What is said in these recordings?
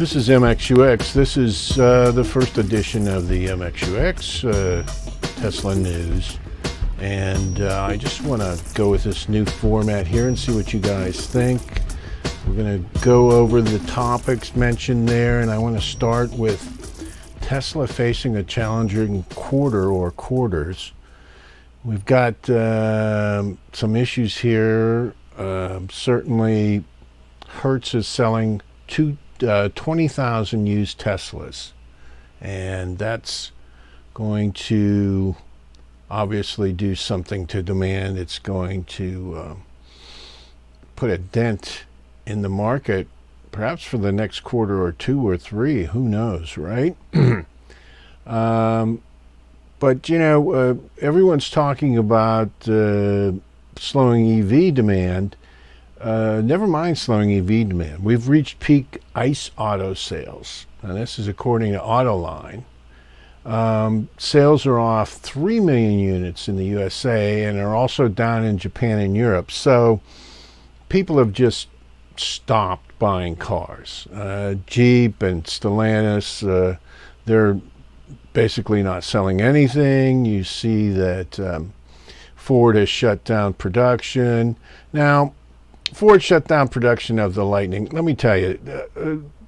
This is MXUX. This is the first edition of the MXUX Tesla news. And I just want to go with this new format here and see what you guys think. We're going to go over the topics mentioned there, and I want to start with Tesla facing a challenging quarter or quarters. We've got some issues here. Certainly, Hertz is selling 20,000 used Teslas, and that's going to obviously do something to demand. It's going to put a dent in the market, perhaps for the next quarter or two or three. Who knows, right? But you know, everyone's talking about slowing EV demand. Never mind slowing EV demand. We've reached peak ICE auto sales. Now, this is according to Autoline. Sales are off 3 million units in the USA and are also down in Japan and Europe. So people have just stopped buying cars. Jeep and Stellantis, they're basically not selling anything. You see that Ford has shut down production. Now, Ford shut down production of the Lightning. Let me tell you,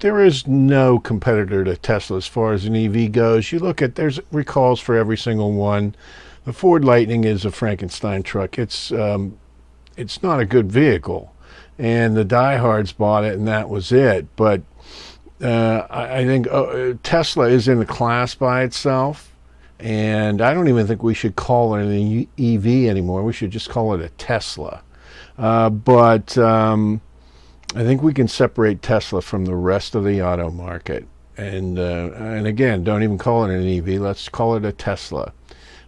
there is no competitor to Tesla as far as an EV goes. You look at, there's recalls for every single one. The Ford Lightning is a Frankenstein truck. It's not a good vehicle, and the diehards bought it, and that was it. But I think Tesla is in a class by itself, and I don't even think we should call it an EV anymore. We should just call it a Tesla. But I think we can separate Tesla from the rest of the auto market. And again, don't even call it an EV. Let's call it a Tesla.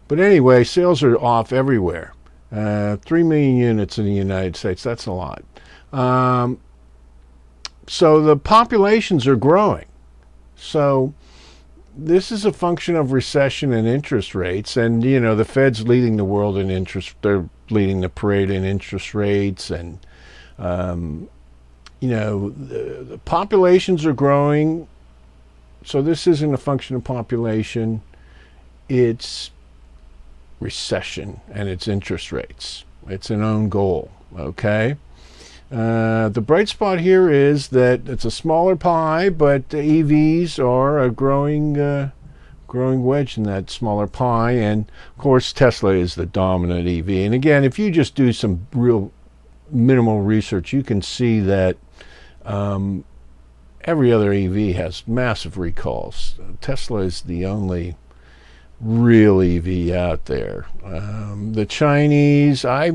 But anyway, sales are off everywhere. 3 million units in the United States. That's a lot. So the populations are growing. So this is a function of recession and interest rates. And, you know, the Fed's leading the world in interest. They're leading the parade in interest rates. And, you know, the populations are growing. So this isn't a function of population. It's recession and it's interest rates. It's an own goal, okay? The bright spot here is that it's a smaller pie, but EVs are a growing wedge in that smaller pie. And of course, Tesla is the dominant EV. And again, if you just do some real minimal research, you can see that every other EV has massive recalls. Tesla is the only real EV out there. The Chinese, I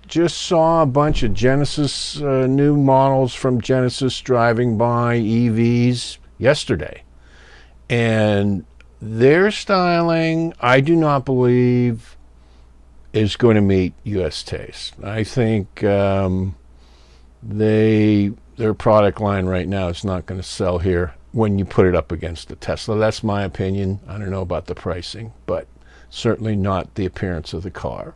just saw a bunch of Genesis, new models from Genesis driving by, EVs, yesterday. And their styling, I do not believe, is going to meet U.S. taste. I think their product line right now is not going to sell here when you put it up against the Tesla. That's my opinion. I don't know about the pricing, but certainly not the appearance of the car.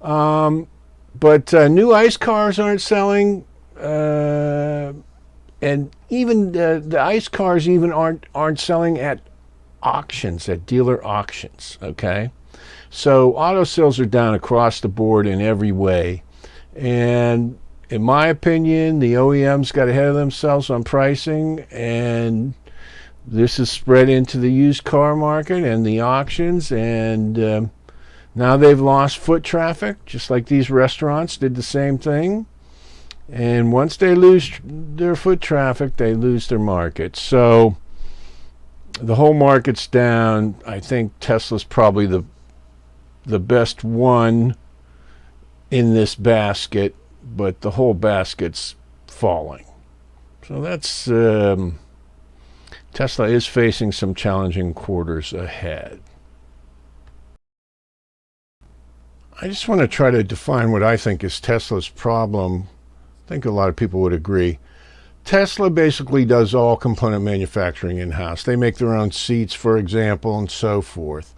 But new ICE cars aren't selling, and even the ICE cars even aren't selling at auctions, at dealer auctions. Okay, so auto sales are down across the board in every way, and in my opinion, the OEMs got ahead of themselves on pricing, and this is spread into the used car market and the auctions, and now they've lost foot traffic, just like these restaurants did the same thing. And once they lose their foot traffic, they lose their market. So the whole market's down. I think Tesla's probably the best one in this basket, but the whole basket's falling. So that's Tesla is facing some challenging quarters ahead. I just want to try to define what I think is Tesla's problem. I think a lot of people would agree. Tesla basically does all component manufacturing in-house. They make their own seats, for example, and so forth.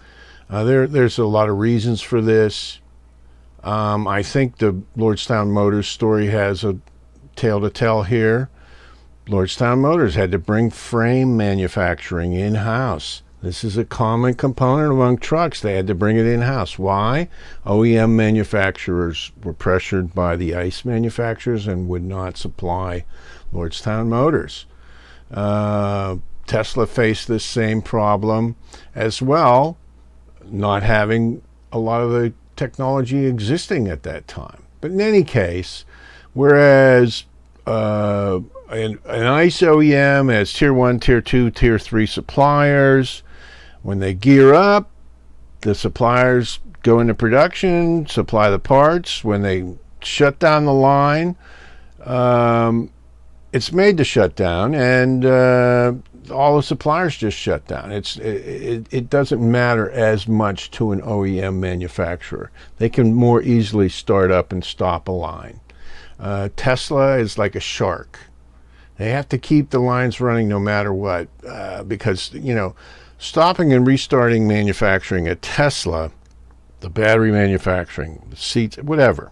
There's a lot of reasons for this. I think the Lordstown Motors story has a tale to tell here. Lordstown Motors had to bring frame manufacturing in-house. This is a common component among trucks. They had to bring it in-house. Why? OEM manufacturers were pressured by the ICE manufacturers and would not supply Lordstown Motors. Tesla faced this same problem as well, not having a lot of the technology existing at that time. But in any case, whereas an ICE OEM has tier 1, tier 2, tier 3 suppliers, when they gear up, the suppliers go into production, supply the parts. When they shut down the line, it's made to shut down, and all the suppliers just shut down. It doesn't matter as much to an OEM manufacturer. They can more easily start up and stop a line. Tesla is like a shark. They have to keep the lines running no matter what, because, stopping and restarting manufacturing at Tesla, the battery manufacturing, the seats, whatever,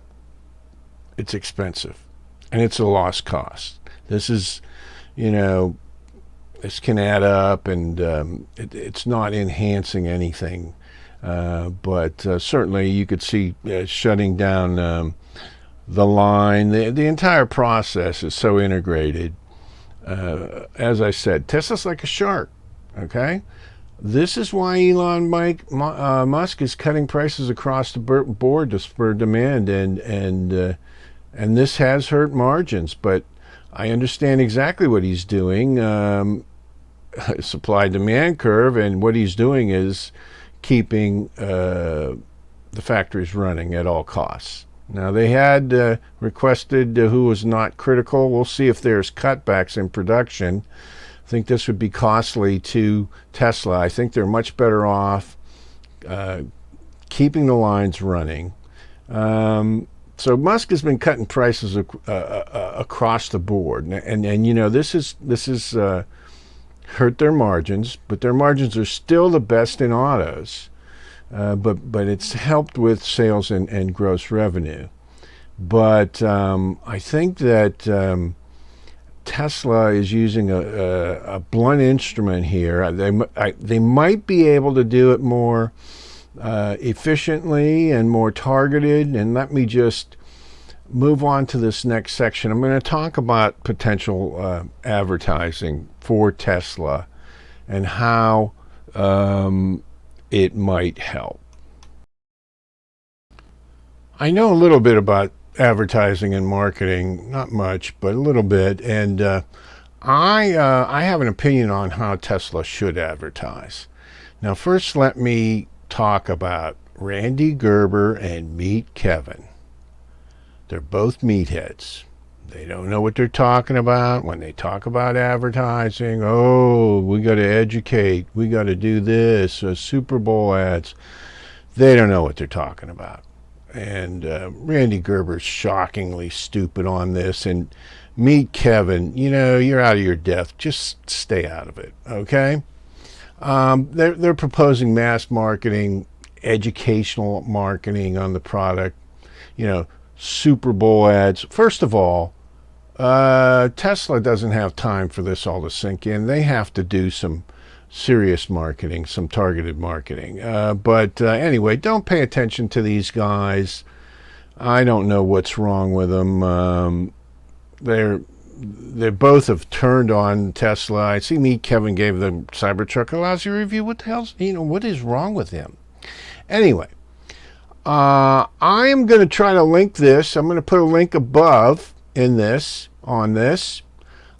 it's expensive, and it's a lost cost. This is, this can add up, and it's not enhancing anything. But certainly you could see shutting down the line. The entire process is so integrated. As I said, Tesla's like a shark, okay? This is why Musk is cutting prices across the board to spur demand, and this has hurt margins, but I understand exactly what he's doing. Supply-demand curve, and what he's doing is keeping the factories running at all costs. Now, they had requested who was not critical. We'll see if there's cutbacks in production. I think this would be costly to Tesla. I think they're much better off keeping the lines running. So Musk has been cutting prices across the board, and this is hurt their margins, but their margins are still the best in autos. But it's helped with sales and gross revenue. But I think that Tesla is using a blunt instrument here. They might be able to do it more efficiently and more targeted. And let me just move on to this next section. I'm going to talk about potential advertising for Tesla and how it might help. I know a little bit about advertising and marketing, not much, but a little bit, and I have an opinion on how Tesla should advertise. Now, first, let me talk about Randy Gerber and Meet Kevin. They're both meatheads. They don't know what they're talking about when they talk about advertising. Oh, we got to educate. We got to do this. Super Bowl ads. They don't know what they're talking about. And Randy Gerber's shockingly stupid on this. And Meet Kevin, you're out of your depth. Just stay out of it, okay? They're proposing mass marketing, educational marketing on the product. Super Bowl ads. First of all, Tesla doesn't have time for this all to sink in. They have to do some serious marketing, some targeted marketing. But anyway, don't pay attention to these guys. I don't know what's wrong with them. They both have turned on Tesla. I see Meet Kevin gave them Cybertruck a lousy review. What the hell's, what is wrong with him? Anyway, I am going to try to link this. I'm going to put a link above on this.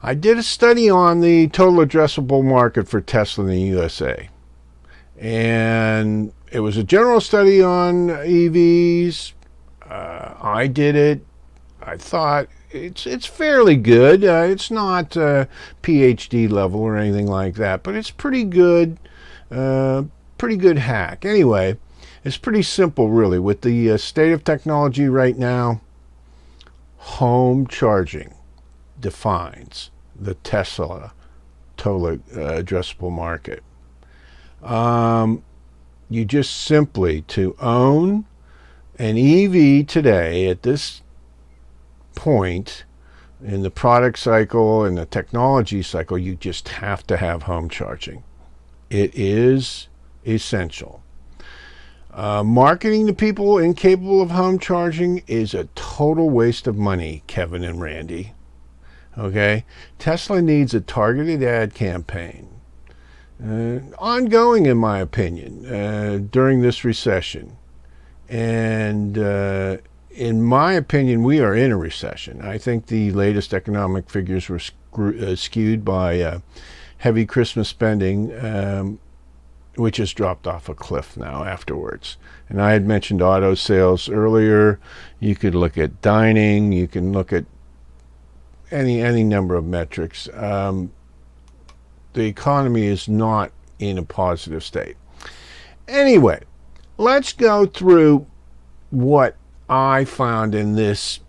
I did a study on the total addressable market for Tesla in the USA. And it was a general study on EVs. I did it. I thought it's fairly good. It's not PhD level or anything like that, but it's pretty good. Pretty good hack. Anyway, it's pretty simple, really. With the state of technology right now, home charging defines the Tesla total addressable market. You just simply, to own an EV today at this point, in the product cycle and the technology cycle, you just have to have home charging. It is essential. Marketing to people incapable of home charging is a total waste of money, Kevin and Randy. Okay? Tesla needs a targeted ad campaign, ongoing in my opinion, during this recession. And in my opinion, we are in a recession. I think the latest economic figures were skewed by heavy Christmas spending, which has dropped off a cliff now afterwards. And I had mentioned auto sales earlier. You could look at dining. You can look at any number of metrics. The economy is not in a positive state. Anyway, let's go through what I found in this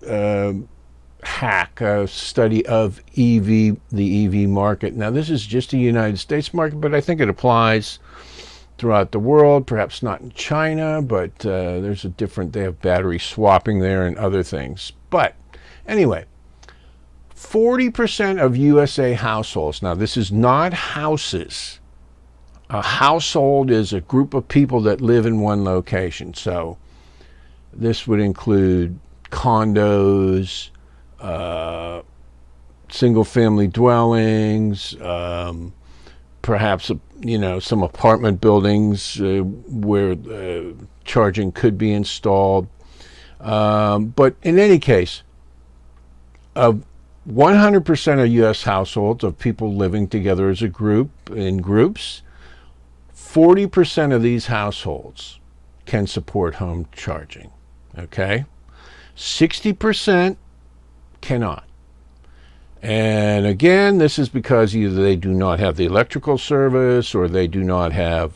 hack, study of the EV market. Now, this is just a United States market, but I think it applies throughout the world, perhaps not in China, but they have battery swapping there and other things. But anyway, 40% of USA households, now this is not houses. A household is a group of people that live in one location. So this would include condos, single-family dwellings, perhaps some apartment buildings where charging could be installed. But in any case, 100% of U.S. households of people living together as a group, in groups, 40% of these households can support home charging. Okay? 60% cannot. And again, this is because either they do not have the electrical service, or they do not have,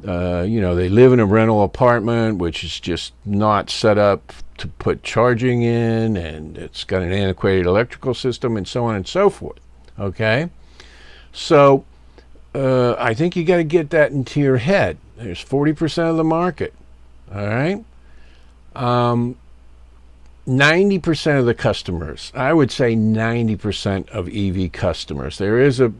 they live in a rental apartment, which is just not set up to put charging in, and it's got an antiquated electrical system, and so on and so forth. Okay? So, I think you got to get that into your head. There's 40% of the market. All right? 90% of the customers, I would say 90% of EV customers. There is a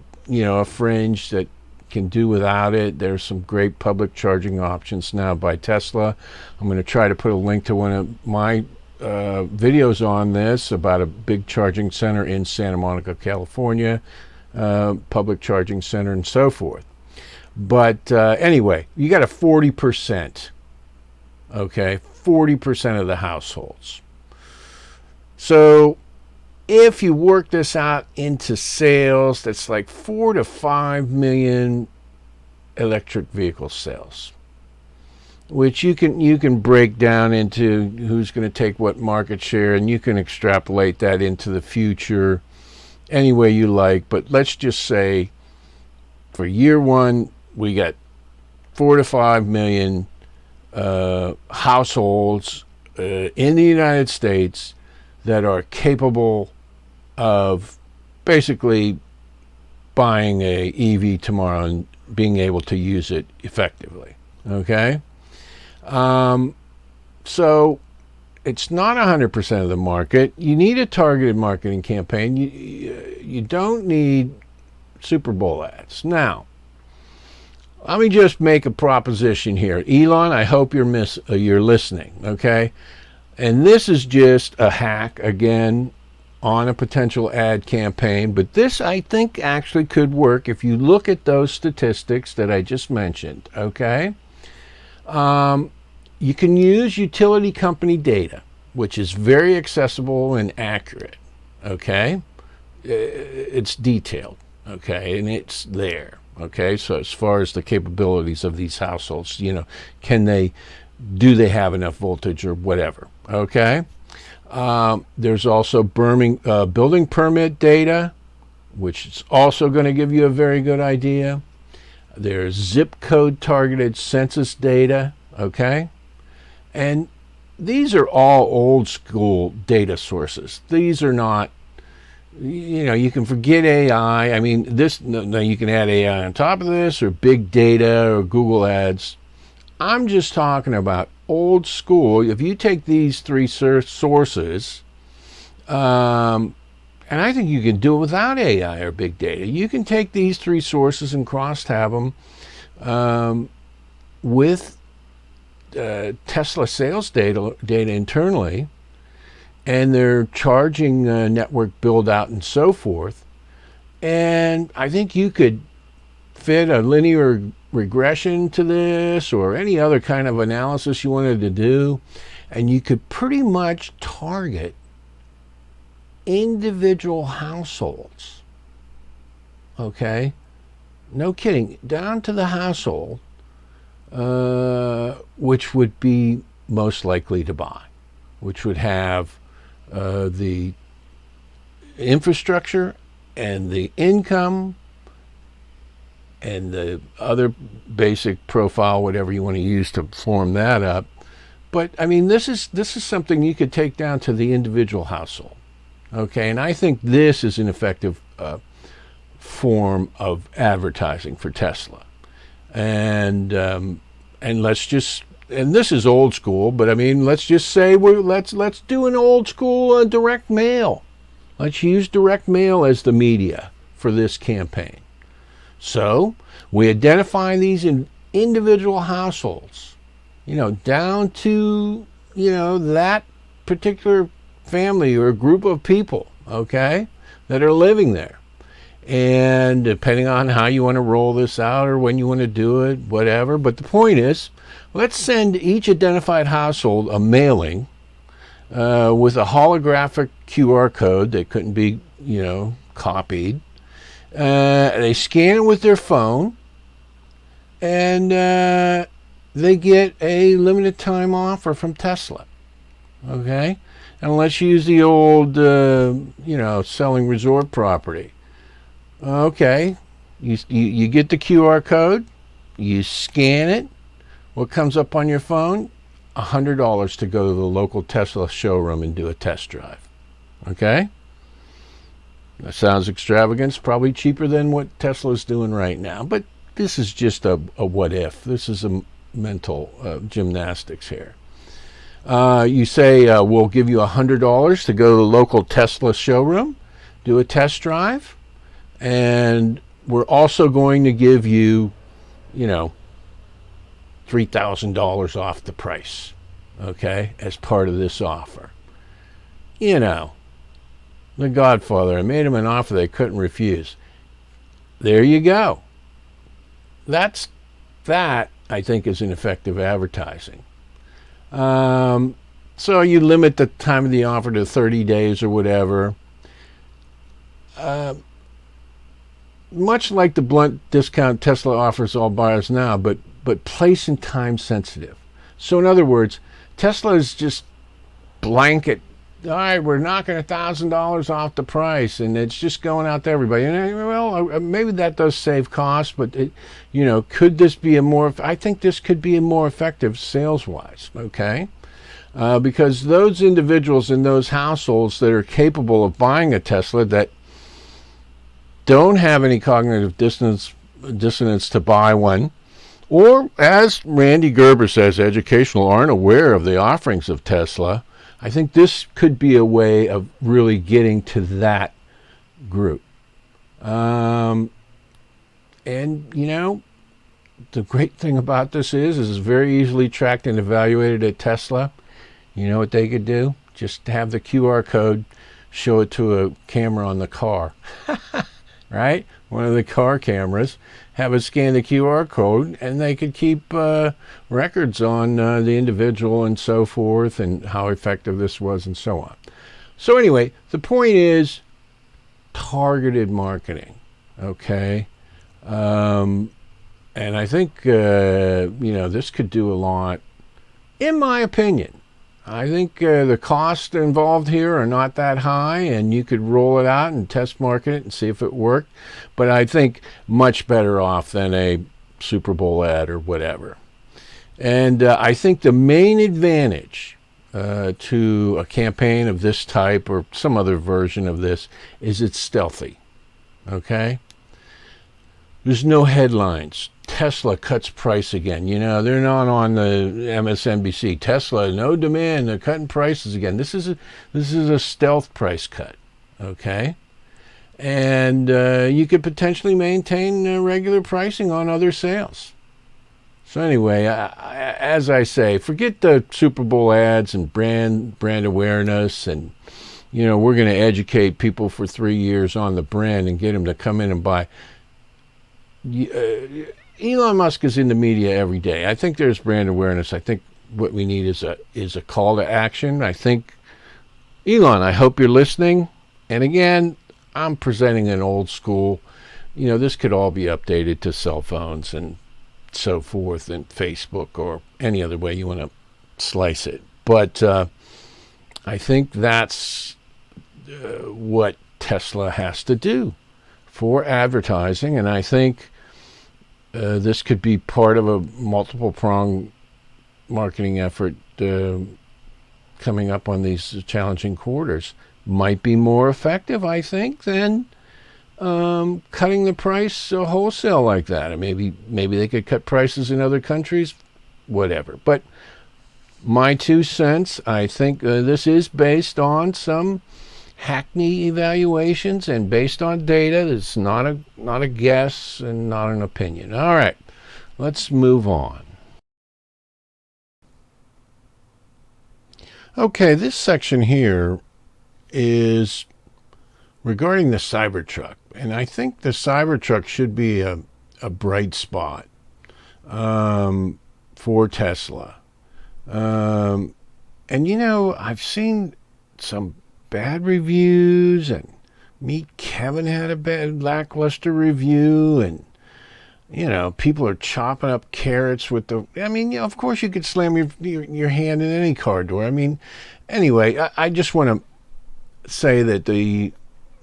fringe that can do without it. There's some great public charging options now by Tesla. I'm going to try to put a link to one of my videos on this about a big charging center in Santa Monica, California, public charging center and so forth. But anyway, you got a 40%, okay, 40% of the households. So if you work this out into sales, that's like 4 to 5 million electric vehicle sales, which you can break down into who's going to take what market share, and you can extrapolate that into the future any way you like. But let's just say for year one, we got 4 to 5 million households in the United States that are capable of basically buying a EV tomorrow and being able to use it effectively. Okay? So it's not 100% of the market. You need a targeted marketing campaign. You don't need Super Bowl ads. Now, let me just make a proposition here. Elon, I hope you're listening, okay? And this is just a hack, again, on a potential ad campaign. But this, I think, actually could work if you look at those statistics that I just mentioned, okay? You can use utility company data, which is very accessible and accurate, okay? It's detailed, okay? And it's there, okay? So as far as the capabilities of these households, do they have enough voltage or whatever? Okay. There's also building permit data, which is also going to give you a very good idea. There's zip code targeted census data. Okay. And these are all old school data sources. These are not, you can forget AI. I mean, you can add AI on top of this, or big data, or Google Ads. I'm just talking about old school. If you take these three sources, and And I think you can do it without AI or big data. You can take these three sources and cross-tab them with Tesla sales data internally, and their charging network build out and so forth. And I think you could fit a linear regression to this or any other kind of analysis you wanted to do, and you could pretty much target individual households. Okay? No kidding. Down to the household, which would be most likely to buy, which would have the infrastructure and the income and the other basic profile, whatever you want to use to form that up. But I mean, this is something you could take down to the individual household. Okay, and I think this is an effective form of advertising for Tesla. And let's just, and this is old school, but I mean, let's just say let's do an old school direct mail. Let's use direct mail as the media for this campaign. So we identify these in individual households, down to, that particular family or group of people, okay, that are living there. And depending on how you want to roll this out or when you want to do it, whatever. But the point is, let's send each identified household a mailing with a holographic QR code that couldn't be, copied. They scan it with their phone, and they get a limited time offer from Tesla. Okay? And let's use the old, selling resort property. Okay, you get the QR code, you scan it. What comes up on your phone? $100 to go to the local Tesla showroom and do a test drive. Okay? That sounds extravagant. It's probably cheaper than what Tesla's doing right now. But this is just a what if. This is a mental gymnastics here. You say, we'll give you $100 to go to the local Tesla showroom, do a test drive. And we're also going to give you, $3,000 off the price, okay, as part of this offer. The Godfather, I made him an offer they couldn't refuse. There you go. That, I think, is an effective advertising. So you limit the time of the offer to 30 days or whatever. Much like the blunt discount Tesla offers all buyers now, but place and time sensitive. So in other words, Tesla is just blanket, all right, we're knocking $1,000 off the price, and it's just going out to everybody. And well, maybe that does save costs, but could this be I think this could be a more effective sales-wise, okay? Because those individuals in those households that are capable of buying a Tesla that don't have any cognitive dissonance to buy one, or as Randy Gerber says, educational, aren't aware of the offerings of Tesla, I think this could be a way of really getting to that group. And, the great thing about this is it's very easily tracked and evaluated at Tesla. You know what they could do? Just have the QR code, show it to a camera on the car. Right? One of the car cameras, have it scan the QR code, and they could keep records on the individual and so forth, and how effective this was and so on. So anyway, the point is targeted marketing, okay? And I think, this could do a lot, in my opinion. I think the costs involved here are not that high, and you could roll it out and test market it and see if it worked. But I think much better off than a Super Bowl ad or whatever. And I think the main advantage to a campaign of this type or some other version of this is it's stealthy. Okay? There's no headlines. Tesla cuts price again. They're not on the MSNBC. Tesla, no demand. They're cutting prices again. This is a stealth price cut. Okay? And you could potentially maintain regular pricing on other sales. So anyway, as I say, forget the Super Bowl ads and brand awareness, and we're going to educate people for 3 years on the brand and get them to come in and buy. Elon Musk is in the media every day. I think there's brand awareness. I think what we need is a call to action. I think, Elon, I hope you're listening. And again, I'm presenting an old school. This could all be updated to cell phones and so forth, and Facebook, or any other way you want to slice it. But I think that's what Tesla has to do for advertising, and I think this could be part of a multiple prong marketing effort coming up on these challenging quarters. Might be more effective, I think, than cutting the price wholesale like that. Or maybe they could cut prices in other countries, whatever. But my 2 cents, I think this is based on some hackney evaluations and based on data. It's not a guess and not an opinion. All right, let's move on. Okay, this section here is regarding the Cybertruck, and I think the Cybertruck should be a bright spot for Tesla. And I've seen some bad reviews, and Meet Kevin had a bad lackluster review, and people are chopping up carrots with the. Of course you could slam your hand in any car door. Anyway, I just want to say that the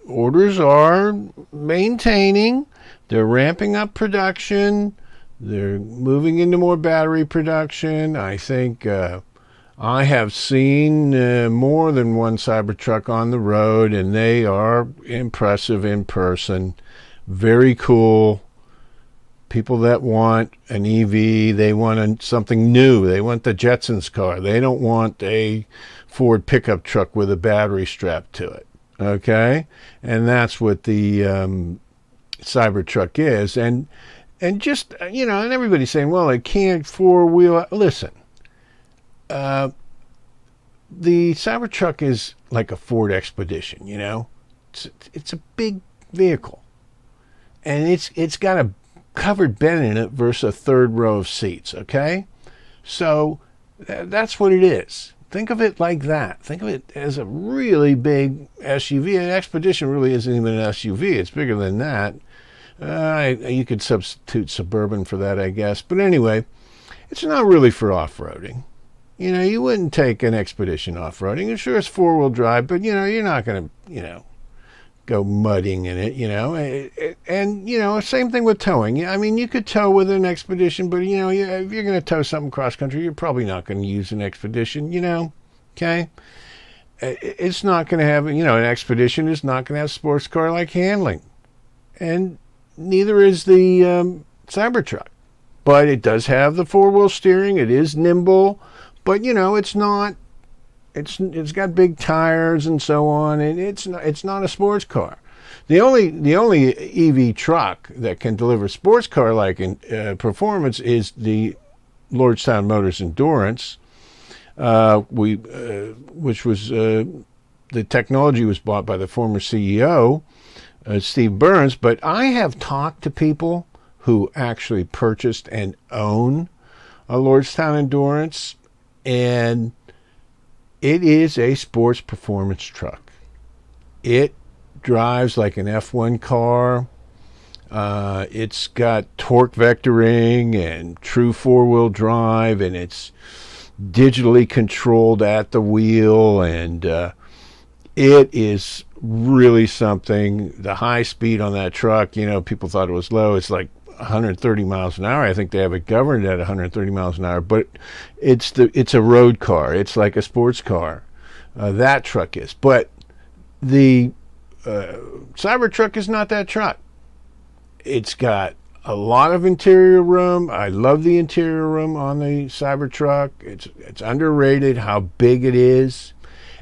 orders are maintaining. They're ramping up production. They're moving into more battery production. I think I have seen more than one Cybertruck on the road, and they are impressive in person. Very cool. People that want an EV, they want something new. They want the Jetsons car. They don't want a Ford pickup truck with a battery strapped to it. Okay? And that's what the Cybertruck is. And just, and everybody's saying, well, it can't four-wheel. Listen, the Cybertruck is like a Ford Expedition, It's a big vehicle. And it's got a covered bed in it versus a third row of seats, okay? So that's what it is. Think of it like that. Think of it as a really big SUV. An Expedition really isn't even an SUV. It's bigger than that. You could substitute Suburban for that, I guess. But anyway, it's not really for off-roading. You wouldn't take an Expedition off-roading. Sure, it's four-wheel drive, but, you're not going to, go mudding in it, and same thing with towing. You could tow with an Expedition, but if you're going to tow something cross country, you're probably not going to use an Expedition, okay? It's not going to have, an Expedition is not going to have sports car like handling, and neither is the Cybertruck, but it does have the four-wheel steering. It is nimble, but it's not. It's got big tires and so on, and it's not a sports car. The only EV truck that can deliver sports car like performance is the Lordstown Motors Endurance, which was the technology was bought by the former CEO Steve Burns. But I have talked to people who actually purchased and own a Lordstown Endurance, and it is a sports performance truck. It drives like an F1 car. It's got torque vectoring and true four-wheel drive, and it's digitally controlled at the wheel, and it is really something. The high speed on that truck, people thought it was low. It's like 130 miles an hour. I think they have it governed at 130 miles an hour, but it's a road car. It's like a sports car. That truck is. But the Cybertruck is not that truck. It's got a lot of interior room. I love the interior room on the Cybertruck. It's underrated how big it is.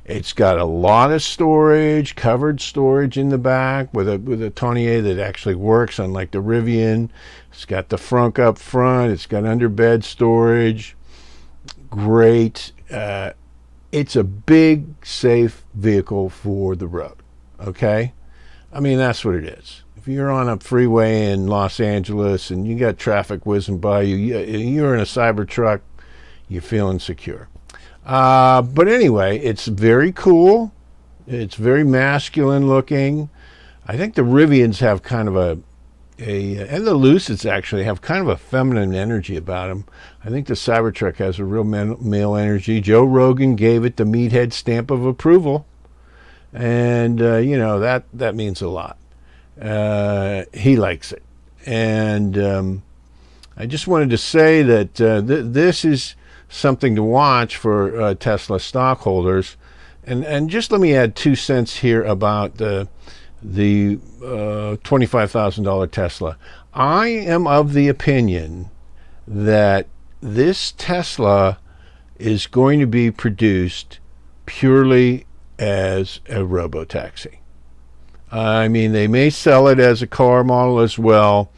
It's got a lot of storage, covered storage in the back with a tonnier that actually works, unlike the Rivian. It's got the frunk up front. It's got underbed storage. Great. It's a big, safe vehicle for the road. Okay? I mean, that's what it is. If you're on a freeway in Los Angeles and you got traffic whizzing by you, you're in a Cybertruck, you're feeling secure. But anyway, it's very cool. It's very masculine looking. I think the Rivians have kind of and the Lucids actually have kind of a feminine energy about them. I think the Cybertruck has a real male energy. Joe Rogan gave it the meathead stamp of approval. And, that means a lot. He likes it. And I just wanted to say that this is something to watch for Tesla stockholders. And just let me add 2 cents here about the $25,000 Tesla. I am of the opinion that this Tesla is going to be produced purely as a robo-taxi. I mean, they may sell it as a car model as well.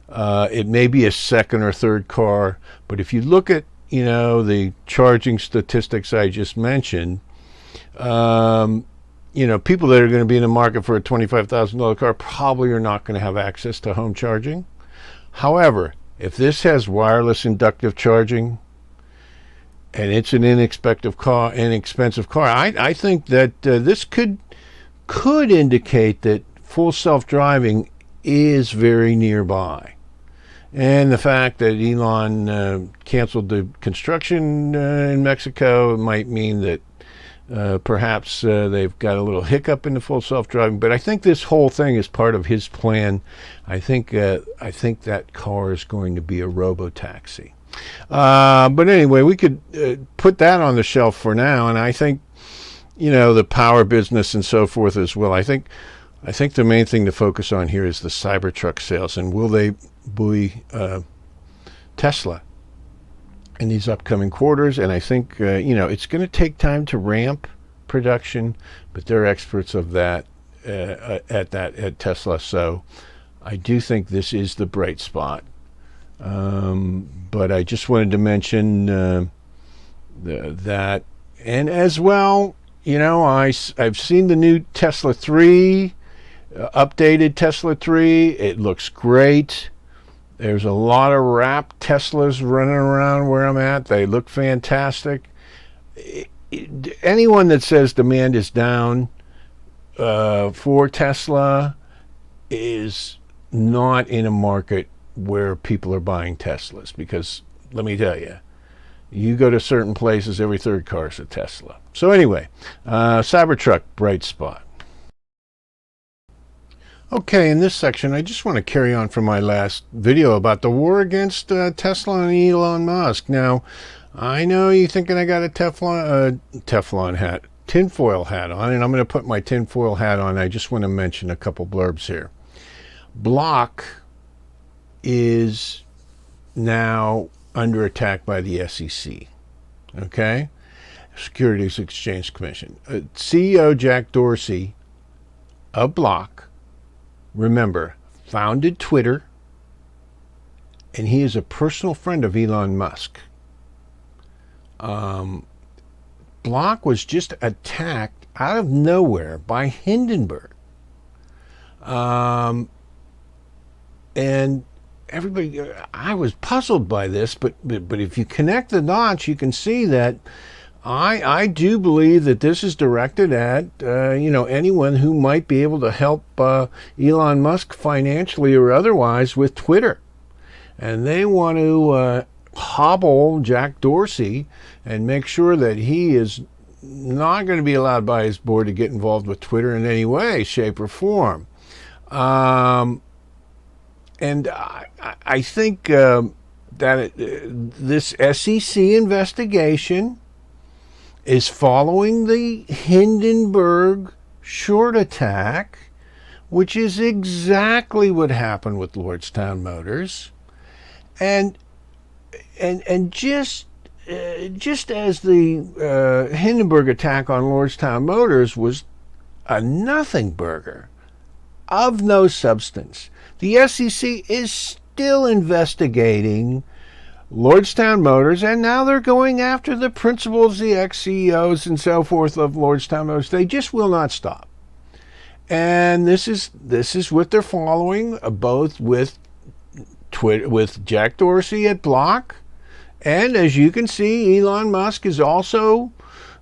It may be a second or third car, but if you look at the charging statistics I just mentioned, people that are going to be in the market for a $25,000 car probably are not going to have access to home charging. However, if this has wireless inductive charging and it's an inexpensive car, I think that this could indicate that full self-driving is very nearby. And the fact that Elon canceled the construction in Mexico might mean that perhaps they've got a little hiccup in the full self-driving. But I think this whole thing is part of his plan. I think that car is going to be a robo-taxi. But anyway, we could put that on the shelf for now. And I think, the power business and so forth as well. I think the main thing to focus on here is the Cybertruck sales, and will they buoy Tesla in these upcoming quarters? And I think it's going to take time to ramp production, but they're experts of that at Tesla. So I do think this is the bright spot. But I just wanted to mention that, and as well, I've seen the new Tesla 3. Updated Tesla 3. It looks great. There's a lot of wrapped Teslas running around where I'm at. They look fantastic. Anyone that says demand is down for Tesla is not in a market where people are buying Teslas, because let me tell you, you go to certain places, every third car is a Tesla. So anyway, Cybertruck, bright spot. Okay, in this section, I just want to carry on from my last video about the war against Tesla and Elon Musk. Now, I know you're thinking I got a Teflon hat, tinfoil hat on, and I'm going to put my tinfoil hat on. I just want to mention a couple blurbs here. Block is now under attack by the SEC, okay? Securities Exchange Commission. CEO Jack Dorsey of Block, remember, founded Twitter, and he is a personal friend of Elon Musk. Block was just attacked out of nowhere by Hindenburg. And everybody, I was puzzled by this, but if you connect the dots, you can see that I do believe that this is directed at anyone who might be able to help Elon Musk financially or otherwise with Twitter, and they want to hobble Jack Dorsey and make sure that he is not going to be allowed by his board to get involved with Twitter in any way, shape, or form. And I think that this SEC investigation is following the Hindenburg short attack, which is exactly what happened with Lordstown Motors. And just just as the Hindenburg attack on Lordstown Motors was a nothing burger of no substance, the SEC is still investigating Lordstown Motors, and now they're going after the principals, the ex-CEOs, and so forth of Lordstown Motors. They just will not stop. And this is what they're following, both with Twitter, with Jack Dorsey at Block, and as you can see, Elon Musk is also,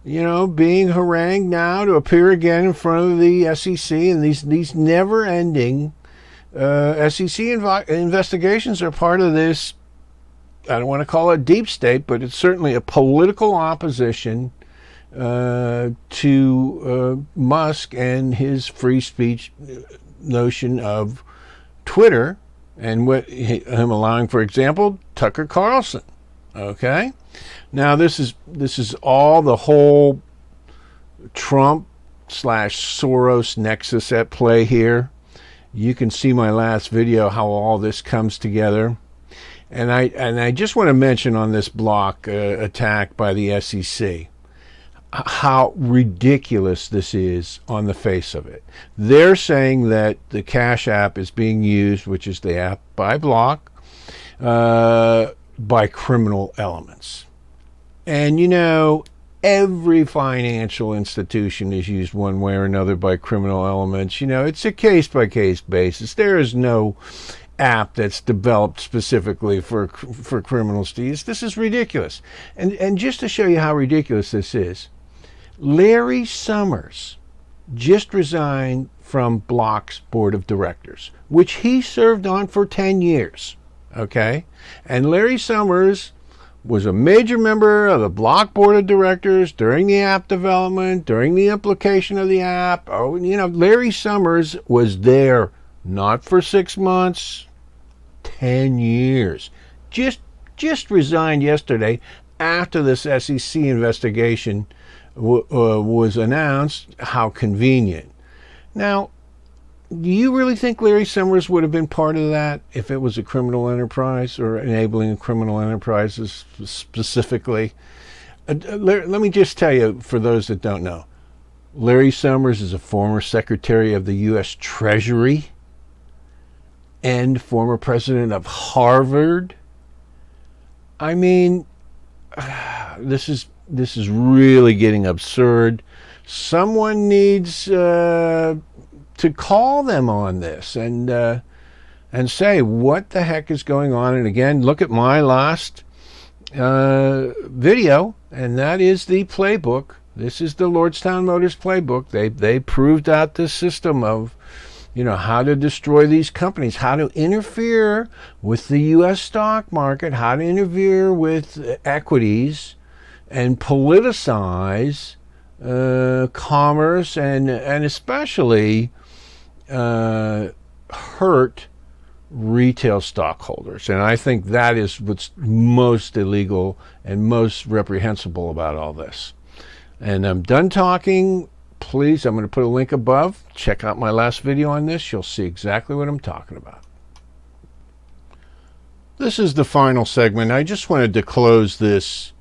being harangued now to appear again in front of the SEC, and these never-ending SEC investigations are part of this. I don't want to call it deep state, but it's certainly a political opposition to Musk and his free speech notion of Twitter, and him allowing, for example, Tucker Carlson. Okay, now this is all the whole Trump/Soros nexus at play here. You can see my last video how all this comes together. And I just want to mention on this block attack by the SEC how ridiculous this is on the face of it. They're saying that the Cash App is being used, which is the app by Block, by criminal elements. And every financial institution is used one way or another by criminal elements. It's a case-by-case basis. There is no app that's developed specifically for criminals to use. This is ridiculous. And just to show you how ridiculous this is, Larry Summers just resigned from Block's board of directors, which he served on for 10 years. Okay? And Larry Summers was a major member of the Block board of directors during the app development, during the implication of the app. Larry Summers was there not for 6 months, 10 years. Just resigned yesterday after this SEC investigation was announced. How convenient. Now, do you really think Larry Summers would have been part of that if it was a criminal enterprise or enabling criminal enterprises specifically? Let me just tell you, for those that don't know, Larry Summers is a former Secretary of the U.S. Treasury and former president of Harvard. I mean, this is really getting absurd. Someone needs to call them on this and say what the heck is going on. And again, look at my last video, and that is the playbook. This is the Lordstown Motors playbook. They proved out this system of how to destroy these companies, how to interfere with the U.S. stock market, how to interfere with equities and politicize commerce and especially hurt retail stockholders. And I think that is what's most illegal and most reprehensible about all this. And I'm done talking. Please, I'm going to put a link above. Check out my last video on this. You'll see exactly what I'm talking about. This is the final segment. I just wanted to close this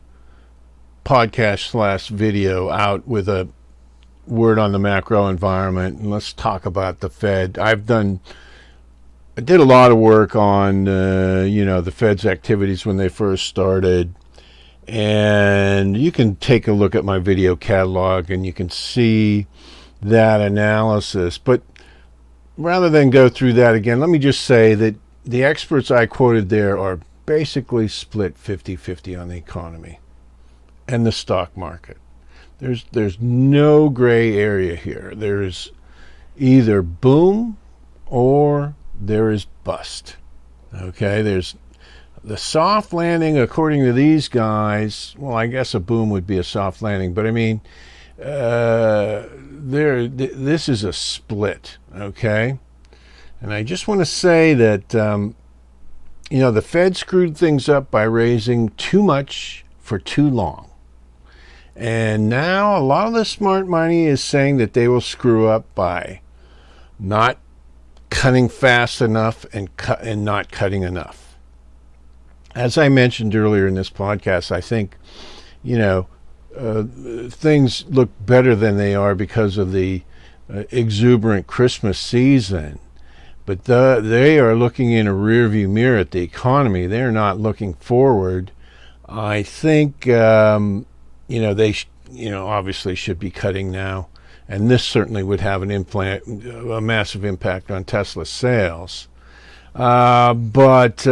podcast / video out with a word on the macro environment, and let's talk about the Fed. I did a lot of work on the Fed's activities when they first started, and you can take a look at my video catalog and you can see that analysis. But rather than go through that again, let me just say that the experts I quoted there are basically split 50-50 on the economy and the stock market. There's no gray area here. There's either boom or there is bust. Okay, there's the soft landing, according to these guys. Well, I guess a boom would be a soft landing, but I mean, this is a split. Okay, and I just want to say that the Fed screwed things up by raising too much for too long. And now a lot of the smart money is saying that they will screw up by not cutting fast enough and not cutting enough. as I mentioned earlier in this podcast, I think, you know, things look better than they are because of the exuberant Christmas season. But they are looking in a rearview mirror at the economy. They're not looking forward. I think, they, obviously should be cutting now. And this certainly would have a massive impact on Tesla sales. But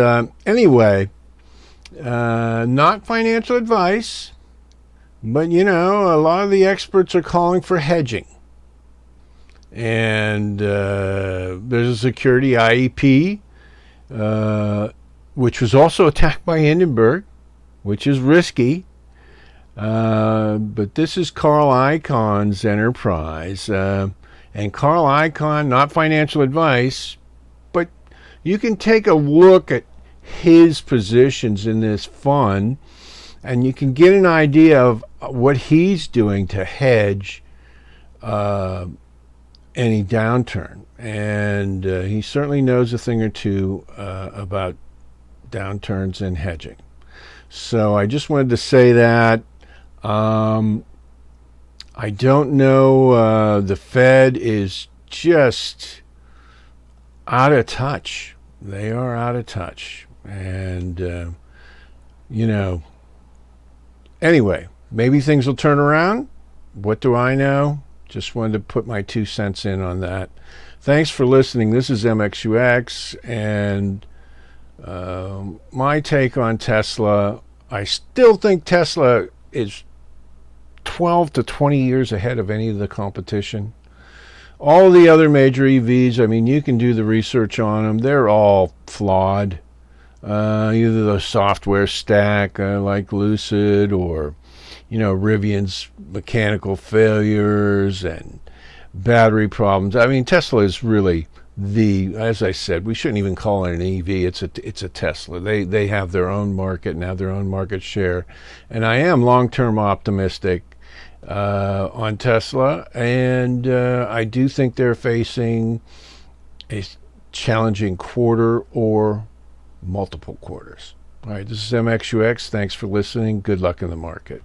anyway, not financial advice, but a lot of the experts are calling for hedging. And there's a security IEP, which was also attacked by Hindenburg, which is risky. But this is Carl Icahn's enterprise. And Carl Icahn, not financial advice, but you can take a look at his positions in this fund, and you can get an idea of what he's doing to hedge any downturn. And he certainly knows a thing or two about downturns and hedging. So I just wanted to say that. I don't know. The Fed is just out of touch. They are out of touch. And, anyway, maybe things will turn around. What do I know? Just wanted to put my 2 cents in on that. Thanks for listening. This is MXUX, and my take on Tesla. I still think Tesla is 12 to 20 years ahead of any of the competition. All the other major EVs, I mean, you can do the research on them. They're all flawed. Either the software stack like Lucid, or Rivian's mechanical failures and battery problems. I mean, Tesla is really as I said, we shouldn't even call it an EV. It's a Tesla. They have their own market and have their own market share. And I am long-term optimistic on Tesla, and I do think they're facing a challenging quarter or multiple quarters. All right, this is MXUX. Thanks for listening. Good luck in the market.